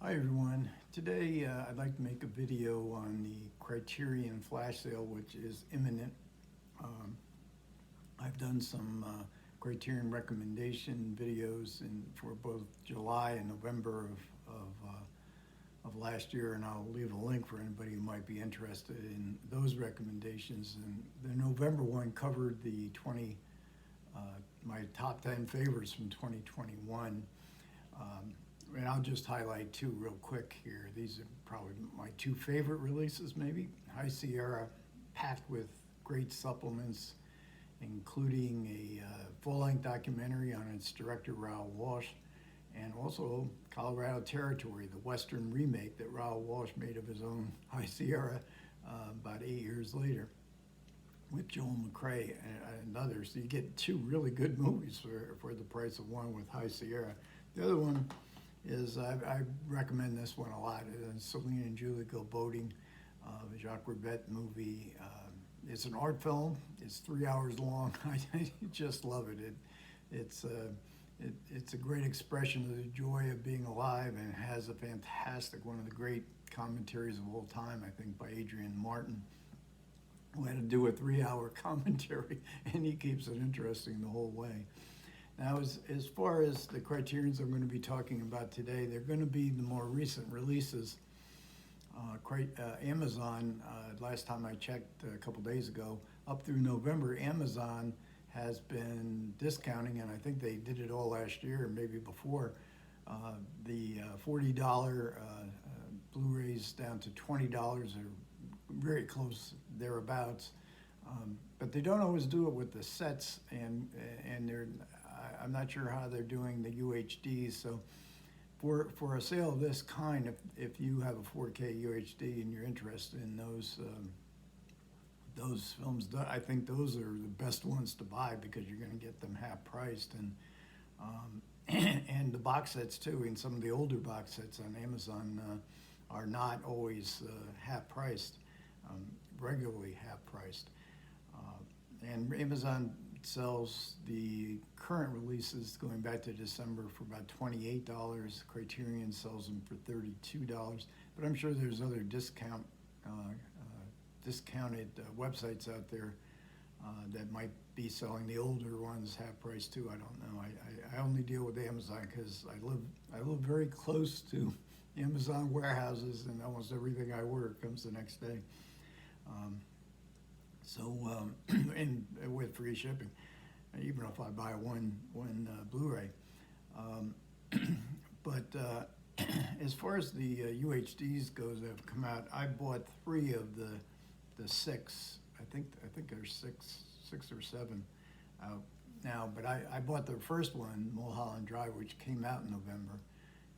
Hi everyone. Today I'd like to make a video on the Criterion flash sale, which is imminent. Um, I've done some Criterion recommendation videos for both July and November of last year, and I'll leave a link for anybody who might be interested in those recommendations. And the November one covered the my top 10 favorites from 2021. And I'll just highlight two real quick here. These are probably my two favorite releases, maybe. High Sierra, packed with great supplements, including a full-length documentary on its director, Raoul Walsh, and also Colorado Territory, the Western remake that Raoul Walsh made of his own High Sierra about 8 years later, with Joel McCrea and others. So you get two really good movies for the price of one with High Sierra. The other one is, I recommend this one a lot. It's Celine and Julie Go Boating, the Jacques Ribet movie. It's an art film. It's 3 hours long. I just love it. It's a great expression of the joy of being alive, and it has a fantastic, one of the great commentaries of all time, I think, by Adrian Martin, who had to do a 3-hour commentary, and he keeps it interesting the whole way. Now, as far as the Criterions I'm going to be talking about today, they're going to be the more recent releases. Amazon, last time I checked a couple days ago, up through November, Amazon has been discounting, and I think they did it all last year, maybe before, the $40 Blu-rays down to $20, or very close thereabouts. But they don't always do it with the sets, and I'm not sure how they're doing the UHDs. So for a sale of this kind, if you have a 4K UHD and you're interested in those films, I think those are the best ones to buy, because you're going to get them half priced, and the box sets too. And some of the older box sets on Amazon are not always half priced, regularly half priced. And Amazon sells the current releases going back to December for about $28. Criterion sells them for $32. But I'm sure there's other discounted websites out there that might be selling the older ones half price too. I don't know. I only deal with Amazon because I live very close to Amazon warehouses, and almost everything I order comes the next day. And with free shipping, even if I buy one Blu-ray. But as far as the UHDs goes that have come out, I bought 3 of the 6. I think there's six or 7 out now. But I bought the first one, Mulholland Drive, which came out in November,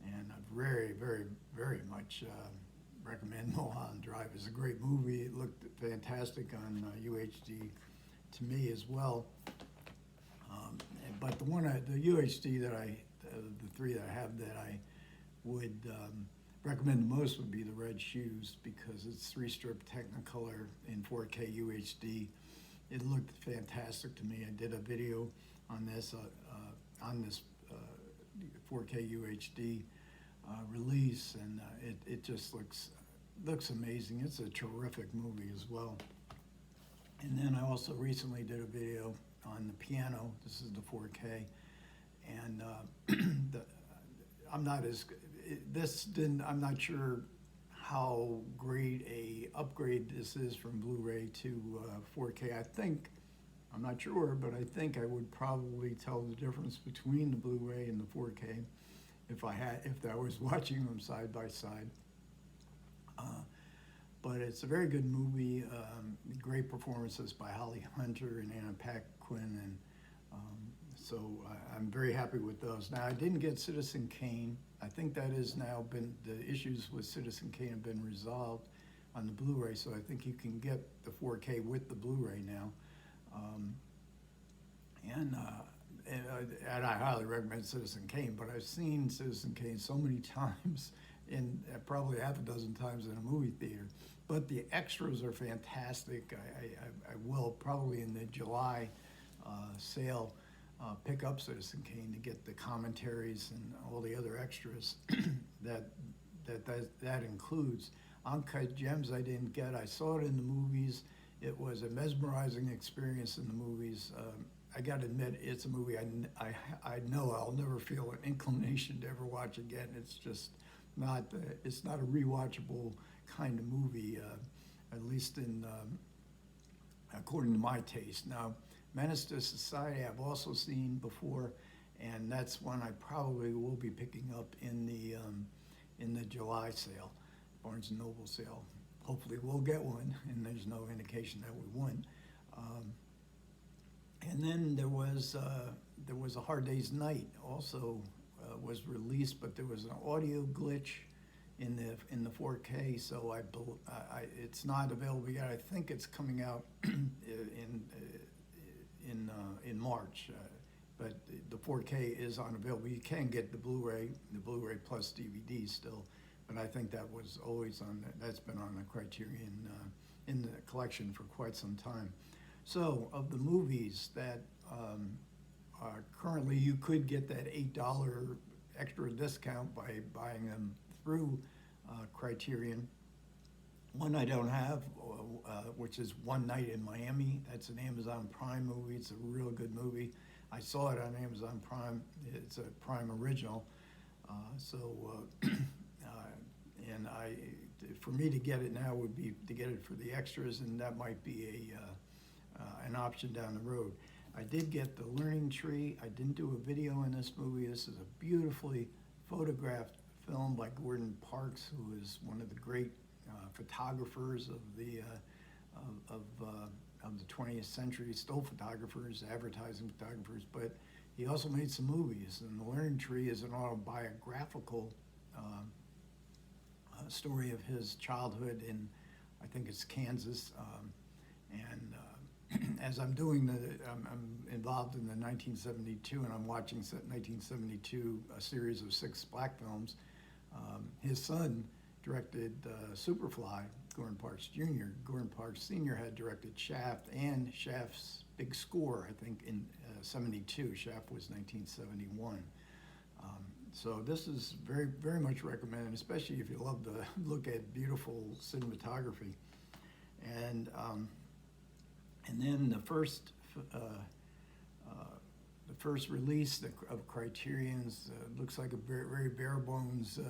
and I very, very, very much recommend Mulholland Drive. It's a great movie. It looked fantastic on UHD to me as well. But the UHD that the 3 that I have that I would recommend the most would be the Red Shoes, because it's 3-strip Technicolor in 4K UHD. It looked fantastic to me. I did a video on this 4K UHD release, and it just looks amazing. It's a terrific movie as well. And then I also recently did a video on the piano. This is the 4K, and I'm not sure how great a upgrade this is from Blu-ray to 4K. I'm not sure, but I think I would probably tell the difference between the Blu-ray and the 4K if I was watching them side by side. But it's a very good movie. Great performances by Holly Hunter and Anna Paquin, and so I'm very happy with those. Now, I didn't get Citizen Kane. I think that has now been, the issues with Citizen Kane have been resolved on the Blu-ray, so I think you can get the 4K with the Blu-ray now. And I highly recommend Citizen Kane, but I've seen Citizen Kane so many times, in probably half a dozen times in a movie theater. But the extras are fantastic. I will probably in the July sale pick up Citizen Kane to get the commentaries and all the other extras that that includes. Uncut Gems I didn't get. I saw it in the movies. It was a mesmerizing experience in the movies. I got to admit, it's a movie I know I'll never feel an inclination to ever watch again. It's just not, it's not a rewatchable kind of movie, at least according to my taste. Now, Menace to Society I've also seen before, and that's one I probably will be picking up in the July sale, Barnes and Noble sale. Hopefully we'll get one, and there's no indication that we won't. And then there was A Hard Day's Night also was released, but there was an audio glitch in the 4K, so it's not available yet. I think it's coming out in March, but the 4K is unavailable. You can get the Blu-ray plus DVD still, but I think that was always that's been on the Criterion in the collection for quite some time. So of the movies that currently you could get that $8 extra discount by buying them through Criterion. One I don't have, which is One Night in Miami. That's an Amazon Prime movie. It's a real good movie. I saw it on Amazon Prime. It's a Prime original. And for me to get it now would be to get it for the extras, and that might be an option down the road. I did get The Learning Tree. I didn't do a video in this movie. This is a beautifully photographed film by Gordon Parks, who is one of the great photographers of the 20th century, still photographers, advertising photographers, but he also made some movies. And The Learning Tree is an autobiographical story of his childhood in, I think it's Kansas, as I'm doing I'm involved in the 1972, and I'm watching 1972, a series of 6 black films. His son directed Superfly, Gordon Parks Jr. Gordon Parks Sr. had directed Shaft and Shaft's Big Score, I think, in 72. Shaft was 1971. So this is very, very much recommended, especially if you love to look at beautiful cinematography. And then the first release of Criterion's looks like a very, very bare bones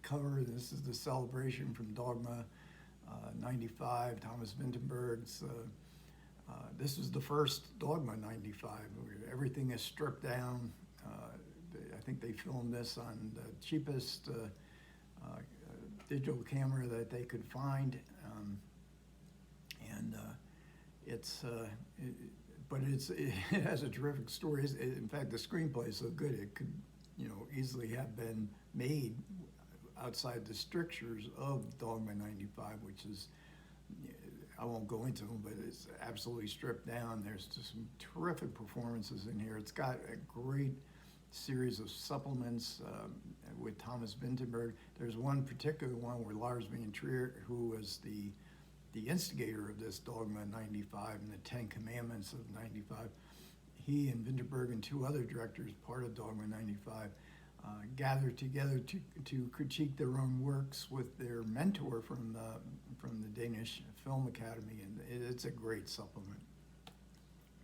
cover. This is the Celebration from Dogma 95, Thomas Vinterberg's. This was the first Dogma 95, where everything is stripped down. I think they filmed this on the cheapest digital camera that they could find, it has a terrific story. In fact, the screenplay is so good it could, easily have been made outside the strictures of Dogma 95, which is, I won't go into them, but it's absolutely stripped down. There's just some terrific performances in here. It's got a great series of supplements with Thomas Vinterberg. There's one particular one where Lars von Trier, who was the instigator of this Dogma 95 and the 10 Commandments of 95, he and Vinterberg and 2 other directors, part of Dogma 95, gathered together to critique their own works with their mentor from the Danish Film Academy, and it's a great supplement.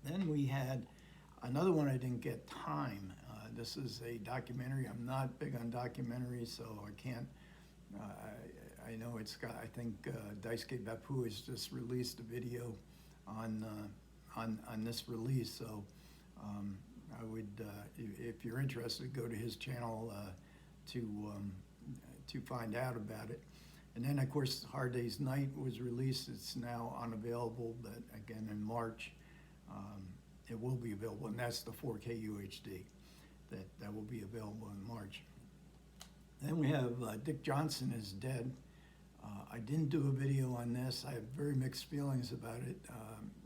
Then we had another one I didn't get, Time. This is a documentary. I'm not big on documentaries, so I can't. I know it's got. I think Daisuke Beppu has just released a video on this release. So I would, if you're interested, go to his channel to find out about it. And then, of course, Hard Day's Night was released. It's now unavailable, but again in March it will be available, and that's the 4K UHD. That will be available in March. Then we have Dick Johnson is Dead. I didn't do a video on this. I have very mixed feelings about it.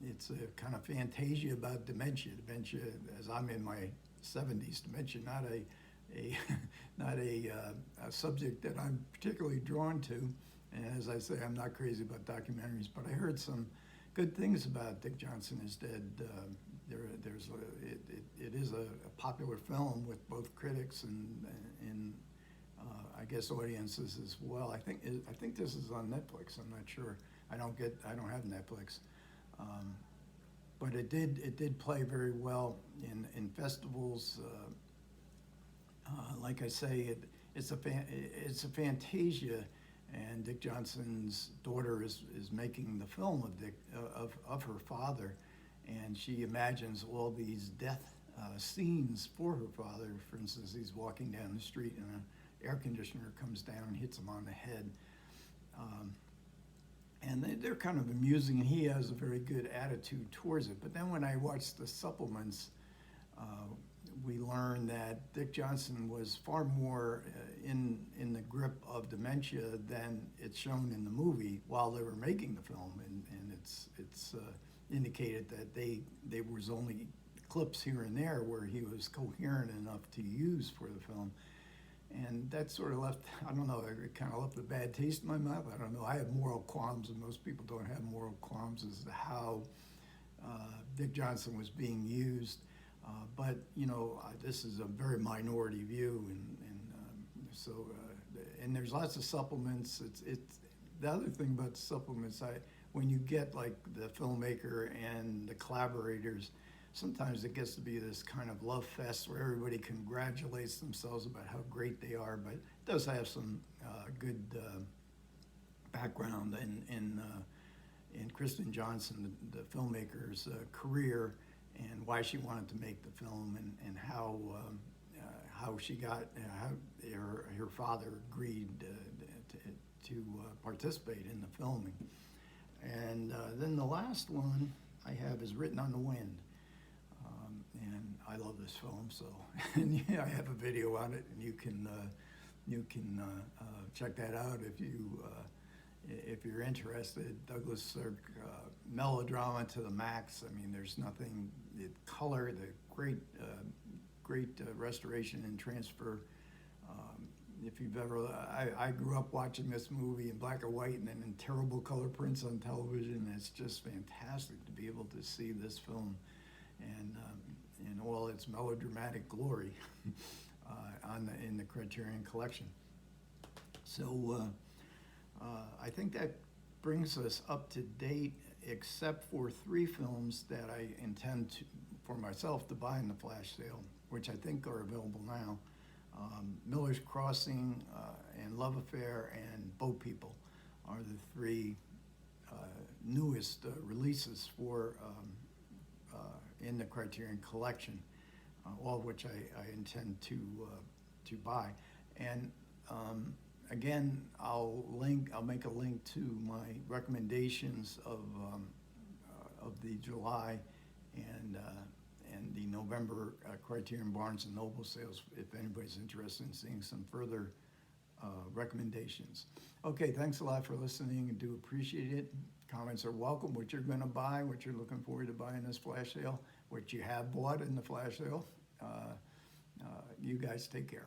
It's a kind of fantasia about dementia. Dementia, as I'm in my 70s, dementia, not a subject that I'm particularly drawn to. And as I say, I'm not crazy about documentaries, but I heard some good things about Dick Johnson is Dead. It is a popular film with both critics and I guess audiences as well. I think this is on Netflix. I'm not sure. I don't have Netflix, but it did play very well in festivals. Like I say, it's a Fantasia, and Dick Johnson's daughter is making the film of her father, and she imagines all these death scenes for her father. For instance, he's walking down the street and an air conditioner comes down and hits him on the head. And they're kind of amusing, and he has a very good attitude towards it. But then when I watched the supplements, we learned that Dick Johnson was far more in the grip of dementia than it's shown in the movie while they were making the film, and it's indicated that there was only clips here and there where he was coherent enough to use for the film. And that sort of left, I don't know, it kind of left a bad taste in my mouth. I don't know. I have moral qualms, and most people don't have moral qualms as to how Dick Johnson was being used. But, you know, this is a very minority view, and there's lots of supplements. It's the other thing about the supplements, when you get like the filmmaker and the collaborators, sometimes it gets to be this kind of love fest where everybody congratulates themselves about how great they are, but it does have some good background in Kristen Johnson, the filmmaker's career, and why she wanted to make the film, and how she got her father agreed to participate in the filming. And then the last one I have is Written on the Wind. And I love this film, so and yeah, I have a video on it, and you can check that out if you're interested. Douglas Sirk, melodrama to the max. I mean, there's nothing. The color, the great restoration and transfer. If you've ever, I grew up watching this movie in black and white and then in terrible color prints on television. It's just fantastic to be able to see this film and in all its melodramatic glory in the Criterion collection. So I think that brings us up to date, except for 3 films that I intend for myself to buy in the flash sale, which I think are available now. Miller's Crossing and Love Affair and Boat People are the 3 newest releases for in the Criterion collection, all of which I intend to buy. And again, I'll make a link to my recommendations of the July and the November Criterion Barnes and Noble sales, if anybody's interested in seeing some further recommendations. Okay, thanks a lot for listening, and do appreciate it. Comments are welcome, what you're going to buy, what you're looking forward to buy in this flash sale, what you have bought in the flash sale. You guys take care.